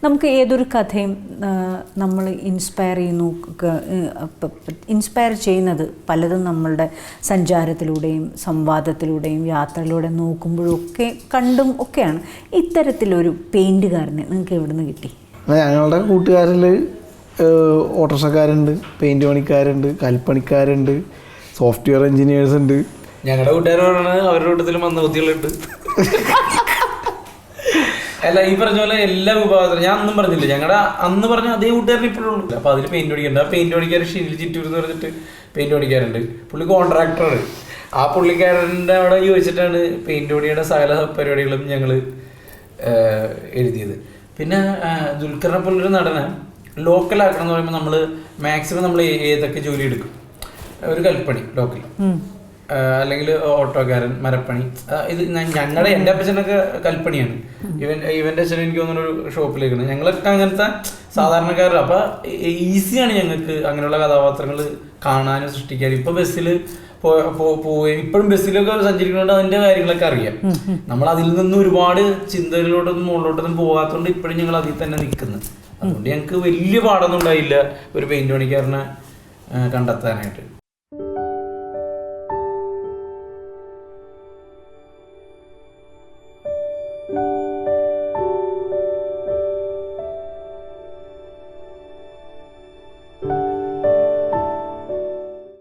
നമുക്ക് ഏതൊരു കഥയും നമ്മൾ ഇൻസ്പയർ ചെയ്യുന്നത് പലതും നമ്മളുടെ സഞ്ചാരത്തിലൂടെയും സംവാദത്തിലൂടെയും യാത്രയിലൂടെയും നോക്കുമ്പോഴൊക്കെ കണ്ടും ഒക്കെയാണ്. ഇത്തരത്തിലൊരു പെയിൻറ്റുകാരനെ നിങ്ങൾക്ക് എവിടെ നിന്ന് കിട്ടി? ഞങ്ങളുടെ കൂട്ടുകാരിൽ ഓട്ടോറിക്ഷക്കാരുണ്ട്, പെയിൻറ്റ് പണിക്കാരുണ്ട്, കൽപ്പണിക്കാരുണ്ട്, സോഫ്റ്റ്വെയർ എഞ്ചിനീയേഴ്സ് ഉണ്ട്. ഞങ്ങളുടെ കൂട്ടുകാരാണ്, അവരുടെ കൂട്ടത്തിൽ മന്ദബുദ്ധികളുണ്ട്. അല്ല, ഈ പറഞ്ഞ പോലെ എല്ലാ വിഭാഗത്തിലും ഞാൻ അന്നും പറഞ്ഞില്ല, ഞങ്ങളുടെ അന്ന് പറഞ്ഞ അതേ കൂട്ടുകാരൻ ഇപ്പോഴും ഉണ്ട്. അപ്പൊ അതിൽ പെയിന്റ് പണിക്കുണ്ട്. ആ പെയിന്റ് പണിക്കാരൻ ഷിനിൽ ചിറ്റൂർ എന്ന് പറഞ്ഞിട്ട് പെയിന്റ് പണിക്കാരുണ്ട്. പുള്ളി കോൺട്രാക്ടറാണ്. ആ പുള്ളിക്കാരൻ്റെ അവിടെ ചോദിച്ചിട്ടാണ് പെയിന്റ് പണിയുടെ സകല പരിപാടികളും ഞങ്ങൾ എഴുതിയത്. പിന്നെ ദുൽഖറിനെ പോലൊരു നടനെ ലോക്കലാക്കണം എന്ന് പറയുമ്പോൾ നമ്മൾ മാക്സിമം നമ്മൾ ഏതൊക്കെ ജോലി എടുക്കും? ഒരു കൽപ്പണി ലോക്കൽ, അല്ലെങ്കിൽ ഓട്ടോക്കാരൻ, മരപ്പണി. ഇത് ഞങ്ങളുടെ എൻ്റെ അപ്പച്ചനൊക്കെ കൽപ്പണിയാണ്. ഇവൻ്റെ അച്ഛൻ എനിക്ക് തോന്നുന്നൊരു ഷോപ്പിലേക്കാണ്. ഞങ്ങളൊക്കെ അങ്ങനത്തെ സാധാരണക്കാർ. അപ്പം ഈസിയാണ് ഞങ്ങൾക്ക് അങ്ങനെയുള്ള കഥാപാത്രങ്ങൾ കാണാനും സൃഷ്ടിക്കാനും. ഇപ്പം ബസ്സിൽ പോയി ഇപ്പോഴും ബസ്സിലൊക്കെ സഞ്ചരിക്കുന്നതുകൊണ്ട് അതിൻ്റെ കാര്യങ്ങളൊക്കെ അറിയാം. നമ്മൾ അതിൽ നിന്നും ഒരുപാട് ചിന്തകളിലോട്ടൊന്നും മുകളിലോട്ടൊന്നും പോകാത്തതുകൊണ്ട് ഇപ്പോഴും ഞങ്ങൾ അതിൽ തന്നെ നിൽക്കുന്നത്. അതുകൊണ്ട് ഞങ്ങൾക്ക് വലിയ പാടൊന്നും ഉണ്ടായില്ല ഒരു പെയിന്റ് പണിക്കാരനെ കണ്ടെത്താനായിട്ട്.